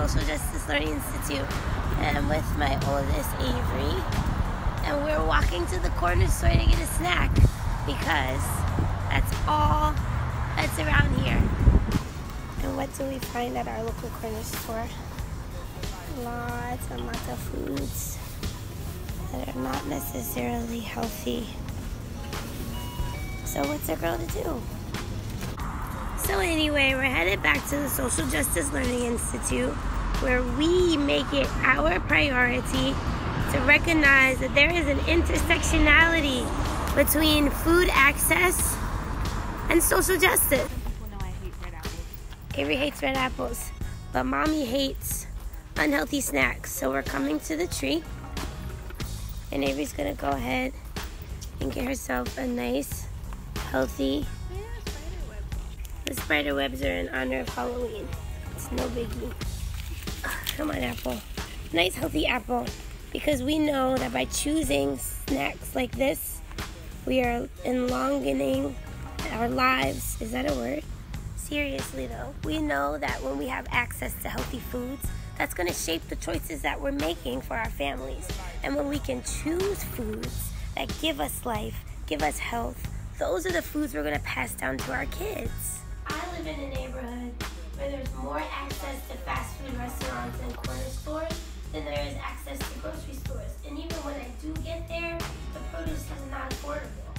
Social Justice Learning Institute, and I'm with my oldest, Avery, and we're walking to the corner store to get a snack because that's all that's around here. And what do we find at our local corner store? Lots and lots of foods that are not necessarily healthy. So what's a girl to do? So anyway, we're headed back to the Social Justice Learning Institute, where we make it our priority to recognize that there is an intersectionality between food access and social justice. People know I hate red apples. Avery hates red apples, but Mommy hates unhealthy snacks. So we're coming to the tree, and Avery's gonna go ahead and get herself a nice, healthy. The spider webs are in honor of Halloween. It's no biggie. Come on, apple. Nice, healthy apple. Because we know that by choosing snacks like this, we are elongating our lives. Is that a word? Seriously, though. We know that when we have access to healthy foods, that's going to shape the choices that we're making for our families. And when we can choose foods that give us life, give us health, those are the foods we're going to pass down to our kids. I live in a neighborhood where there's more access to fast food restaurants and corner stores than there is access to grocery stores. And even when I do get there, the produce is not affordable.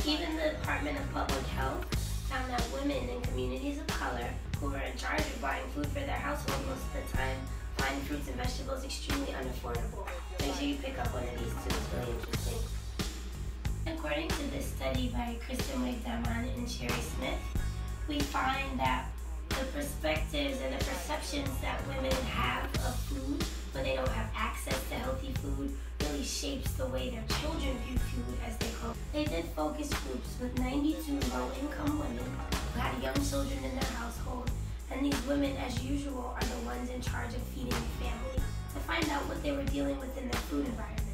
Even the Department of Public Health found that women in communities of color who are in charge of buying food for their household most of the time find fruits and vegetables extremely unaffordable. Make sure you pick up one of these too, it's really interesting. According to this study by Kristen Wigdaman and Sherry Smith, we find that the perspectives and the perceptions that women have of food when they don't have access to healthy food really shapes the way their children view food as they grow. They did focus groups with 92 low-income women who had young children in their household, and these women, as usual, are the ones in charge of feeding the family, to find out what they were dealing with in their food environment.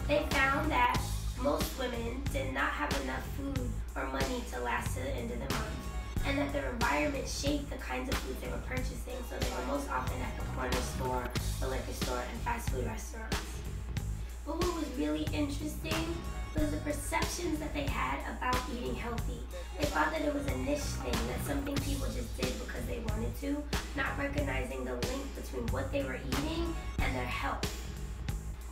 They found that most women did not have enough food or money to last to the end of the month, and that their environment shaped the kinds of foods they were purchasing, so they were most often at the corner store, the liquor store, and fast food restaurants. But what was really interesting was the perceptions that they had about eating healthy. They thought that it was a niche thing, that something people just did because they wanted to, not recognizing the link between what they were eating and their health.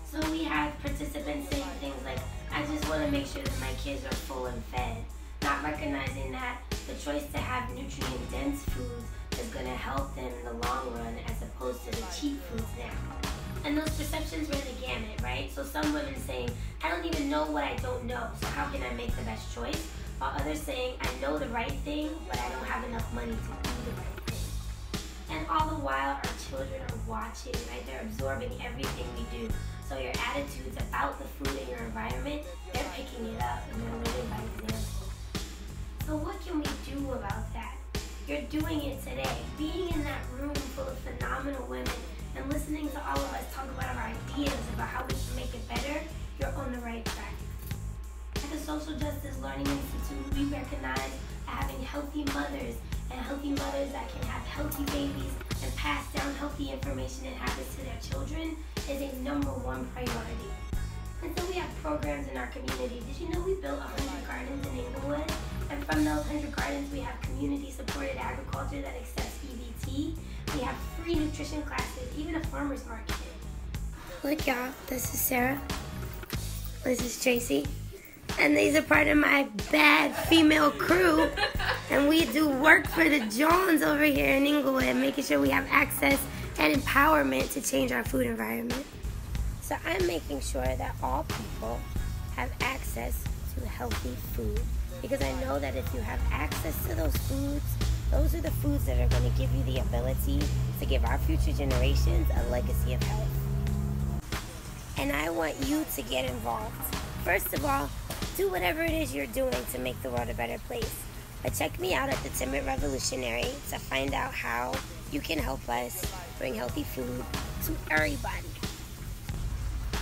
So we had participants saying things like, I just want to make sure that my kids are full and fed, not recognizing that the choice to have nutrient-dense foods is going to help them in the long run as opposed to the cheap foods now. And those perceptions ran the gamut, right? So some women saying, I don't even know what I don't know, so how can I make the best choice? While others saying, I know the right thing, but I don't have enough money to do the right thing. And all the while, our children are watching, right? They're absorbing everything we do. So your attitudes about the food in your environment, they're picking it up and they're living by example. So what can we do about that? You're doing it today. Being in that room full of phenomenal women and listening to all of us talk about our ideas about how we can make it better, you're on the right track. At the Social Justice Learning Institute, we recognize that having healthy mothers and healthy mothers that can have healthy babies and pass down healthy information and habits to their children is a #1 priority. And so we have programs in our community. Did you know we built 100 gardens in Inglewood? And from those 100 gardens, we have community-supported agriculture that accepts EBT. We have free nutrition classes, even a farmer's market. Look, y'all, this is Sarah. This is Tracy. And these are part of my bad female crew. And we do work for the Johns over here in Inglewood, making sure we have access and empowerment to change our food environment. So I'm making sure that all people have access to healthy food. Because I know that if you have access to those foods, those are the foods that are going to give you the ability to give our future generations a legacy of health. And I want you to get involved. First of all, do whatever it is you're doing to make the world a better place. But check me out at the Timid Revolutionary to find out how you can help us bring healthy food to everybody.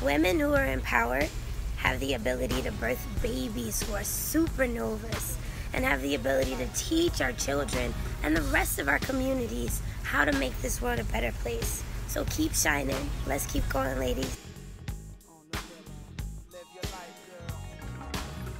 Women who are empowered have the ability to birth babies who are supernovas and have the ability to teach our children and the rest of our communities how to make this world a better place. So keep shining. Let's keep going, ladies.